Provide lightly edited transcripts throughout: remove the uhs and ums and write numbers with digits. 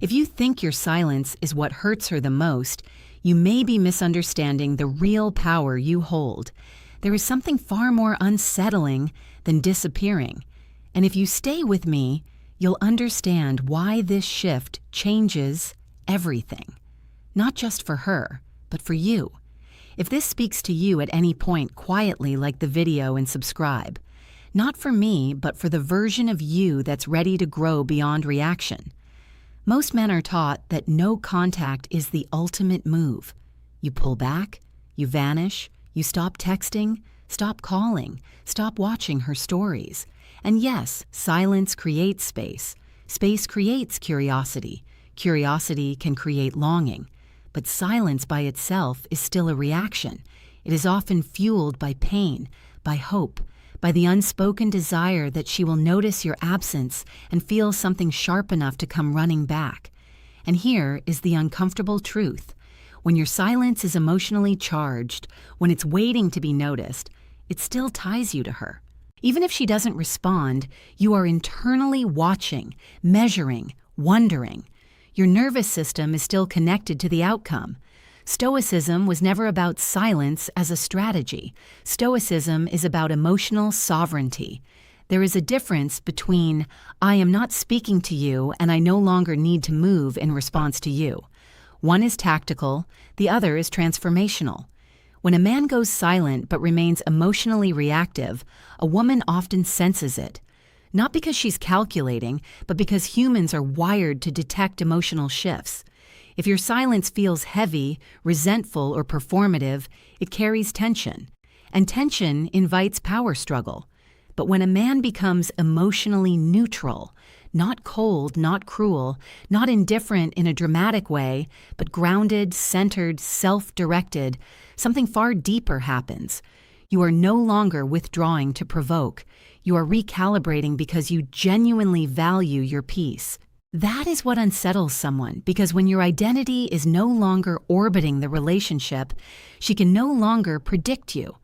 If you think your silence is what hurts her the most, you may be misunderstanding the real power you hold. There is something far more unsettling than disappearing. And if you stay with me, you'll understand why this shift changes everything. Not just for her, but for you. If this speaks to you at any point, quietly like the video and subscribe. Not for me, but for the version of you that's ready to grow beyond reaction. Most men are taught that no contact is the ultimate move. You pull back, you vanish, you stop texting, stop calling, stop watching her stories. And yes, silence creates space. Space creates curiosity. Curiosity can create longing. But silence by itself is still a reaction. It is often fueled by pain, by hope, by the unspoken desire that she will notice your absence and feel something sharp enough to come running back. And here is the uncomfortable truth. When your silence is emotionally charged, when it's waiting to be noticed, it still ties you to her. Even if she doesn't respond, you are internally watching, measuring, wondering. Your nervous system is still connected to the outcome. Stoicism was never about silence as a strategy. Stoicism is about emotional sovereignty. There is a difference between, I am not speaking to you and I no longer need to move in response to you. One is tactical, the other is transformational. When a man goes silent but remains emotionally reactive, a woman often senses it. Not because she's calculating, but because humans are wired to detect emotional shifts. If your silence feels heavy, resentful, or performative, it carries tension. And tension invites power struggle. But when a man becomes emotionally neutral, not cold, not cruel, not indifferent in a dramatic way, but grounded, centered, self-directed, something far deeper happens. You are no longer withdrawing to provoke. You are recalibrating because you genuinely value your peace. That is what unsettles someone, because when your identity is no longer orbiting the relationship, she can no longer predict you.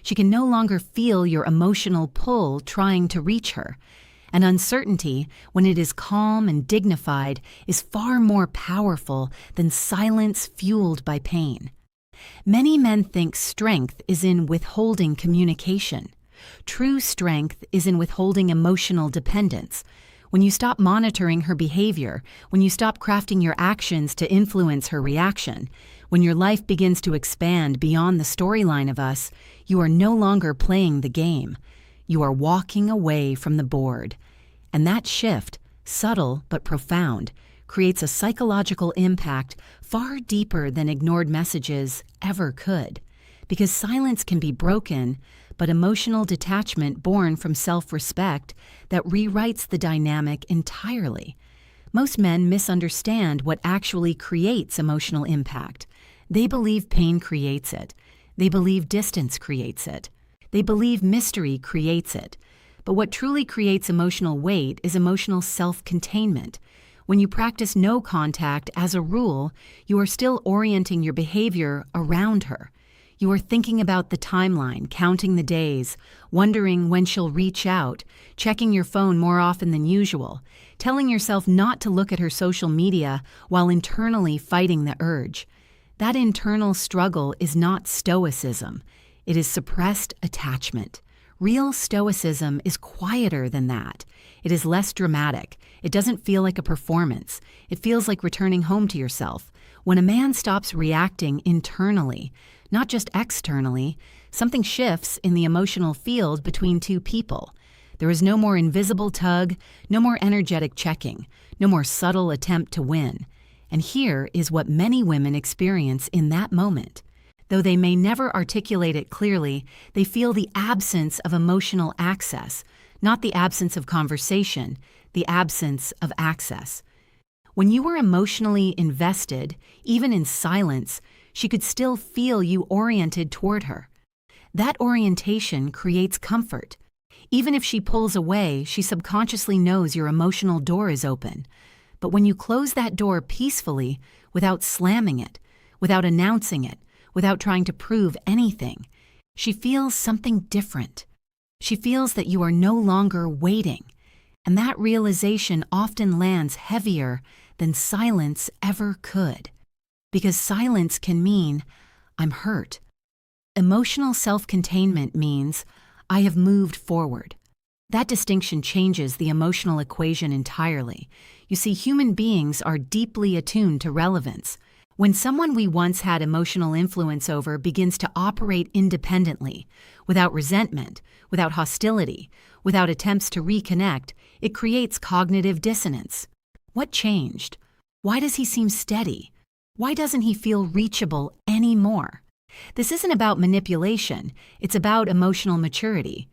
She can no longer feel your emotional pull trying to reach her. And uncertainty, when it is calm and dignified, is far more powerful than silence fueled by pain. Many men think strength is in withholding communication. True strength is in withholding emotional dependence. When you stop monitoring her behavior, when you stop crafting your actions to influence her reaction, when your life begins to expand beyond the storyline of us, you are no longer playing the game. You are walking away from the board. And that shift, subtle but profound, creates a psychological impact far deeper than ignored messages ever could. Because silence can be broken, but emotional detachment born from self-respect that rewrites the dynamic entirely. Most men misunderstand what actually creates emotional impact. They believe pain creates it. They believe distance creates it. They believe mystery creates it. But what truly creates emotional weight is emotional self-containment. When you practice no contact as a rule, you are still orienting your behavior around her. You are thinking about the timeline, counting the days, wondering when she'll reach out, checking your phone more often than usual, telling yourself not to look at her social media while internally fighting the urge. That internal struggle is not stoicism. It is suppressed attachment. Real stoicism is quieter than that. It is less dramatic. It doesn't feel like a performance. It feels like returning home to yourself. When a man stops reacting internally, not just externally, something shifts in the emotional field between two people. There is no more invisible tug, no more energetic checking, no more subtle attempt to win. And here is what many women experience in that moment. Though they may never articulate it clearly, they feel the absence of emotional access, not the absence of conversation, the absence of access. When you were emotionally invested, even in silence, she could still feel you oriented toward her. That orientation creates comfort. Even if she pulls away, she subconsciously knows your emotional door is open. But when you close that door peacefully, without slamming it, without announcing it, without trying to prove anything, she feels something different. She feels that you are no longer waiting. And that realization often lands heavier than silence ever could. Because silence can mean, I'm hurt. Emotional self-containment means, I have moved forward. That distinction changes the emotional equation entirely. You see, human beings are deeply attuned to relevance. When someone we once had emotional influence over begins to operate independently, without resentment, without hostility, without attempts to reconnect, it creates cognitive dissonance. What changed? Why does he seem steady? Why doesn't he feel reachable anymore? This isn't about manipulation, it's about emotional maturity.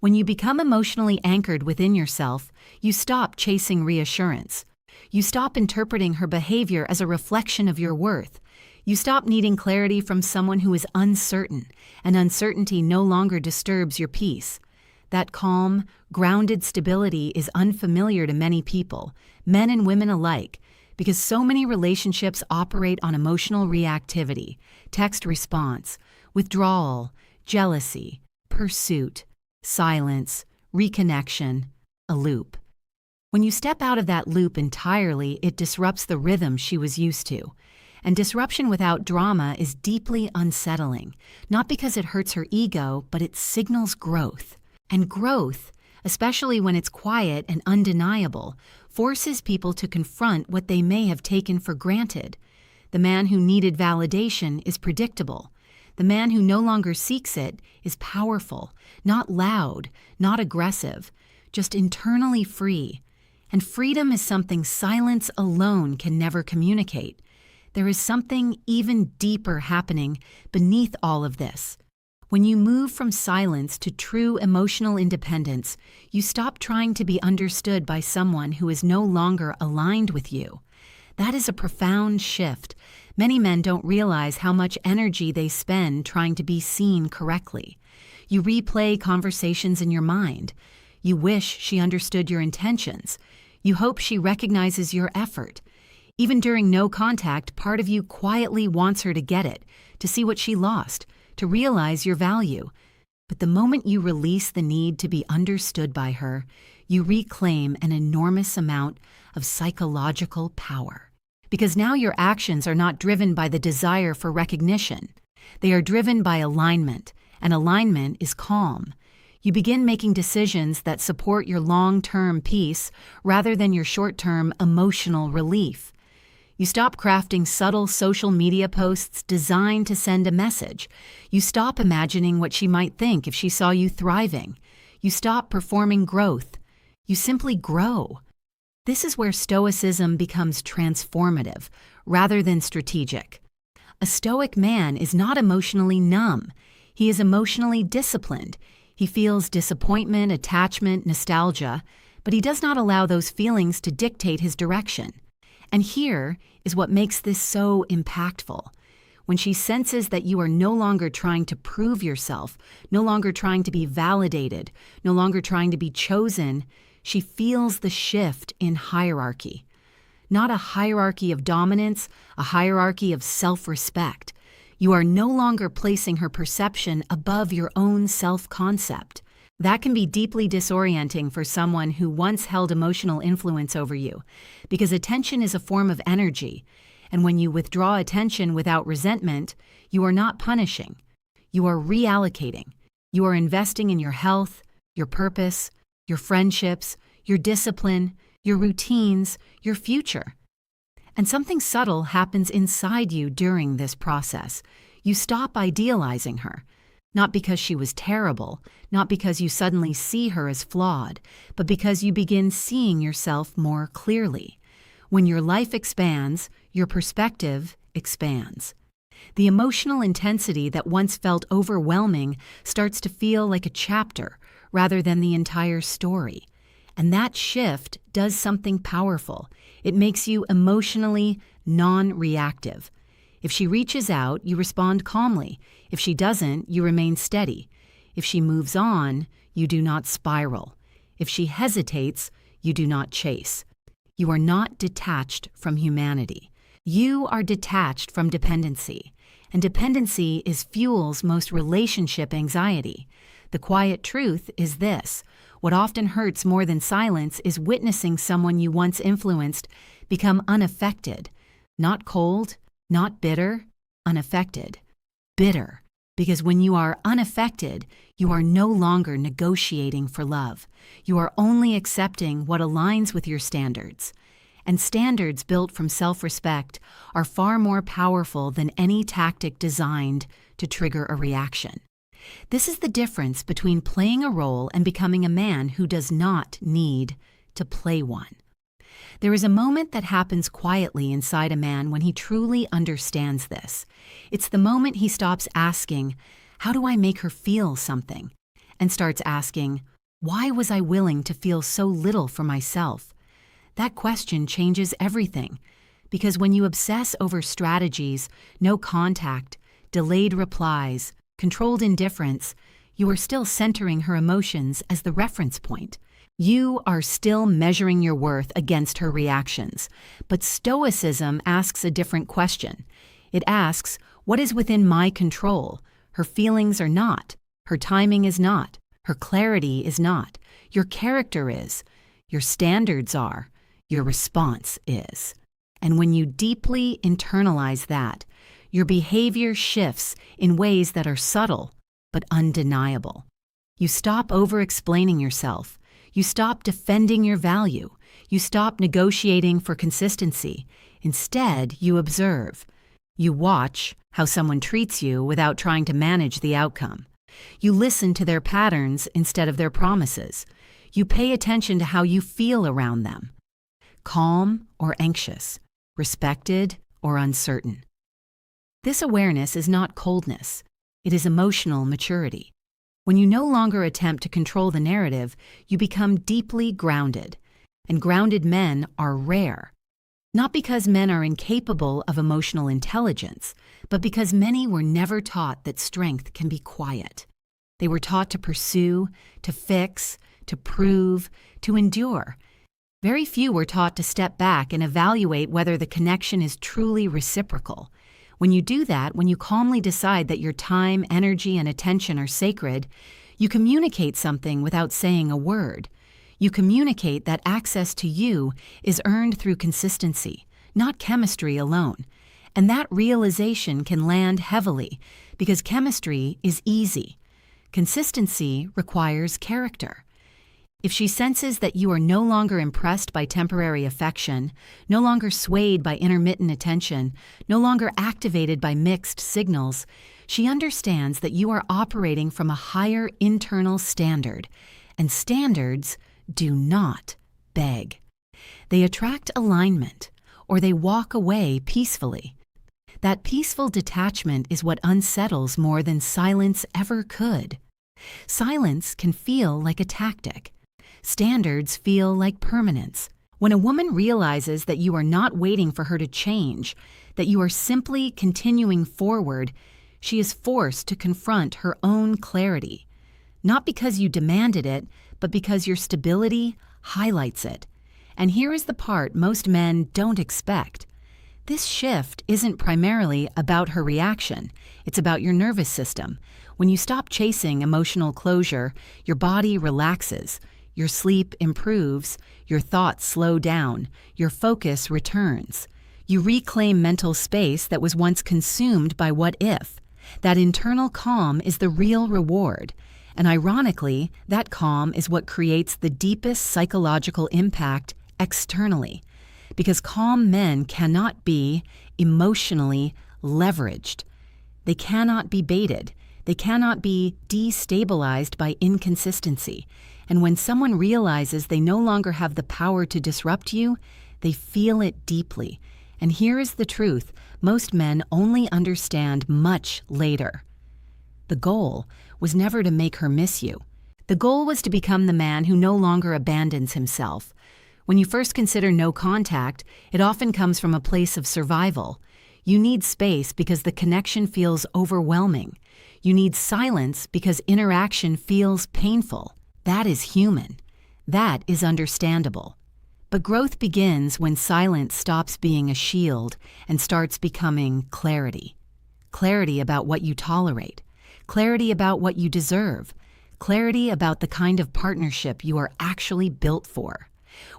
When you become emotionally anchored within yourself, you stop chasing reassurance. You stop interpreting her behavior as a reflection of your worth. You stop needing clarity from someone who is uncertain, and uncertainty no longer disturbs your peace. That calm, grounded stability is unfamiliar to many people, men and women alike, because so many relationships operate on emotional reactivity, text response, withdrawal, jealousy, pursuit, silence, reconnection, a loop. When you step out of that loop entirely, it disrupts the rhythm she was used to. And disruption without drama is deeply unsettling, not because it hurts her ego, but it signals growth. And growth, especially when it's quiet and undeniable, forces people to confront what they may have taken for granted. The man who needed validation is predictable. The man who no longer seeks it is powerful, not loud, not aggressive, just internally free. And freedom is something silence alone can never communicate. There is something even deeper happening beneath all of this. When you move from silence to true emotional independence, you stop trying to be understood by someone who is no longer aligned with you. That is a profound shift. Many men don't realize how much energy they spend trying to be seen correctly. You replay conversations in your mind. You wish she understood your intentions. You hope she recognizes your effort. Even during no contact, part of you quietly wants her to get it, to see what she lost, to realize your value. But the moment you release the need to be understood by her, you reclaim an enormous amount of psychological power. Because now your actions are not driven by the desire for recognition. They are driven by alignment, and alignment is calm. You begin making decisions that support your long-term peace rather than your short-term emotional relief. You stop crafting subtle social media posts designed to send a message. You stop imagining what she might think if she saw you thriving. You stop performing growth. You simply grow. This is where Stoicism becomes transformative rather than strategic. A Stoic man is not emotionally numb. He is emotionally disciplined. He feels disappointment, attachment, nostalgia, but he does not allow those feelings to dictate his direction. And here is what makes this so impactful. When she senses that you are no longer trying to prove yourself, no longer trying to be validated, no longer trying to be chosen, she feels the shift in hierarchy. Not a hierarchy of dominance, a hierarchy of self-respect. You are no longer placing her perception above your own self-concept. That can be deeply disorienting for someone who once held emotional influence over you, because attention is a form of energy, and when you withdraw attention without resentment, you are not punishing. You are reallocating. You are investing in your health, your purpose, your friendships, your discipline, your routines, your future. And something subtle happens inside you during this process. You stop idealizing her. Not because she was terrible, not because you suddenly see her as flawed, but because you begin seeing yourself more clearly. When your life expands, your perspective expands. The emotional intensity that once felt overwhelming starts to feel like a chapter rather than the entire story. And that shift does something powerful. It makes you emotionally non-reactive. If she reaches out, you respond calmly. If she doesn't, you remain steady. If she moves on, you do not spiral. If she hesitates, you do not chase. You are not detached from humanity. You are detached from dependency. And dependency is fuel's most relationship anxiety. The quiet truth is this: What often hurts more than silence is witnessing someone you once influenced become unaffected. Not cold, not bitter, unaffected. Bitter, because when you are unaffected, you are no longer negotiating for love. You are only accepting what aligns with your standards. And standards built from self-respect are far more powerful than any tactic designed to trigger a reaction. This is the difference between playing a role and becoming a man who does not need to play one. There is a moment that happens quietly inside a man when he truly understands this. It's the moment he stops asking, "How do I make her feel something?" and starts asking, "Why was I willing to feel so little for myself?" That question changes everything, because when you obsess over strategies, no contact, delayed replies, controlled indifference, you are still centering her emotions as the reference point. You are still measuring your worth against her reactions. But Stoicism asks a different question. It asks, what is within my control? Her feelings are not. Her timing is not. Her clarity is not. Your character is. Your standards are. Your response is. And when you deeply internalize that, your behavior shifts in ways that are subtle but undeniable. You stop over-explaining yourself. You stop defending your value. You stop negotiating for consistency. Instead, you observe. You watch how someone treats you without trying to manage the outcome. You listen to their patterns instead of their promises. You pay attention to how you feel around them. Calm or anxious, respected or uncertain. This awareness is not coldness. It is emotional maturity. When you no longer attempt to control the narrative, you become deeply grounded. And grounded men are rare. Not because men are incapable of emotional intelligence, but because many were never taught that strength can be quiet. They were taught to pursue, to fix, to prove, to endure. Very few were taught to step back and evaluate whether the connection is truly reciprocal. When you do that, when you calmly decide that your time, energy, and attention are sacred, you communicate something without saying a word. You communicate that access to you is earned through consistency, not chemistry alone. And that realization can land heavily because chemistry is easy. Consistency requires character. If she senses that you are no longer impressed by temporary affection, no longer swayed by intermittent attention, no longer activated by mixed signals, she understands that you are operating from a higher internal standard, and standards do not beg. They attract alignment, or they walk away peacefully. That peaceful detachment is what unsettles more than silence ever could. Silence can feel like a tactic. Standards feel like permanence. When a woman realizes that you are not waiting for her to change, that you are simply continuing forward, she is forced to confront her own clarity. Not because you demanded it, but because your stability highlights it. And here is the part most men don't expect. This shift isn't primarily about her reaction. It's about your nervous system. When you stop chasing emotional closure, your body relaxes. Your sleep improves, your thoughts slow down, your focus returns. You reclaim mental space that was once consumed by what if. That internal calm is the real reward. And ironically, that calm is what creates the deepest psychological impact externally. Because calm men cannot be emotionally leveraged. They cannot be baited. They cannot be destabilized by inconsistency. And when someone realizes they no longer have the power to disrupt you, they feel it deeply. And here is the truth: most men only understand much later. The goal was never to make her miss you. The goal was to become the man who no longer abandons himself. When you first consider no contact, it often comes from a place of survival. You need space because the connection feels overwhelming. You need silence because interaction feels painful. That is human. That is understandable. But growth begins when silence stops being a shield and starts becoming clarity. Clarity about what you tolerate. Clarity about what you deserve. clarity about the kind of partnership you are actually built for.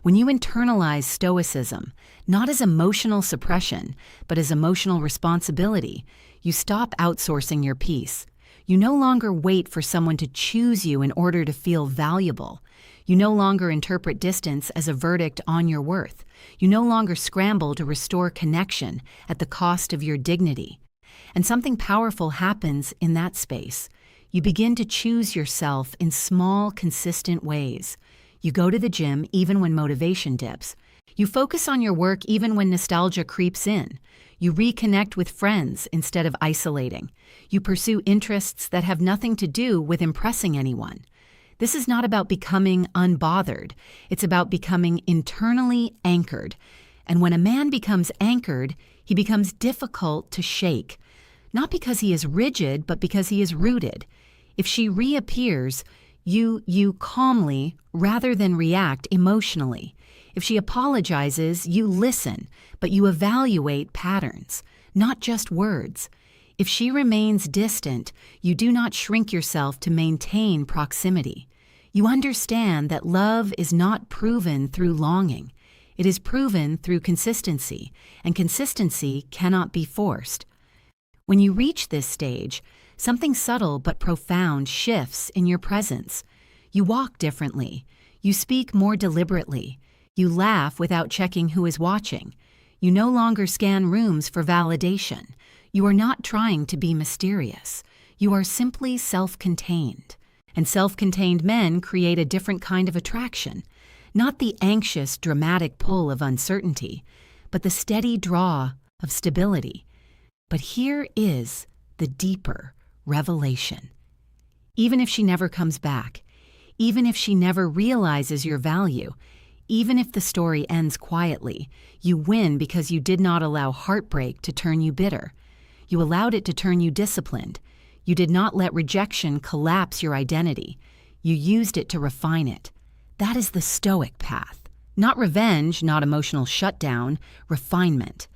When you internalize Stoicism, not as emotional suppression, but as emotional responsibility, you stop outsourcing your peace. You no longer wait for someone to choose you in order to feel valuable. You no longer interpret distance as a verdict on your worth. You no longer scramble to restore connection at the cost of your dignity. And something powerful happens in that space. You begin to choose yourself in small, consistent ways. You go to the gym even when motivation dips. You focus on your work even when nostalgia creeps in. You reconnect with friends instead of isolating. You pursue interests that have nothing to do with impressing anyone. This is not about becoming unbothered. It's about becoming internally anchored. And when a man becomes anchored, he becomes difficult to shake. Not because he is rigid, but because he is rooted. If she reappears, you calmly rather than react emotionally. If she apologizes, you listen, but you evaluate patterns, not just words. If she remains distant, you do not shrink yourself to maintain proximity. You understand that love is not proven through longing. It is proven through consistency, and consistency cannot be forced. When you reach this stage, something subtle but profound shifts in your presence. You walk differently. You speak more deliberately. You laugh without checking who is watching. You no longer scan rooms for validation. You are not trying to be mysterious. You are simply self-contained. And self-contained men create a different kind of attraction. Not the anxious, dramatic pull of uncertainty, but the steady draw of stability. But here is the deeper revelation. Even if she never comes back, even if she never realizes your value, even if the story ends quietly, you win because you did not allow heartbreak to turn you bitter. You allowed it to turn you disciplined. You did not let rejection collapse your identity. You used it to refine it. That is the Stoic path. Not revenge, not emotional shutdown, refinement.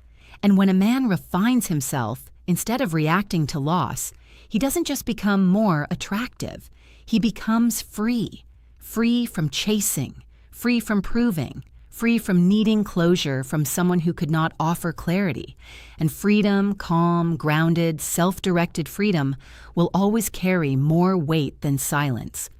And when a man refines himself, instead of reacting to loss, he doesn't just become more attractive. He becomes free. Free from chasing, free from proving, free from needing closure from someone who could not offer clarity. And freedom, calm, grounded, self-directed freedom will always carry more weight than silence.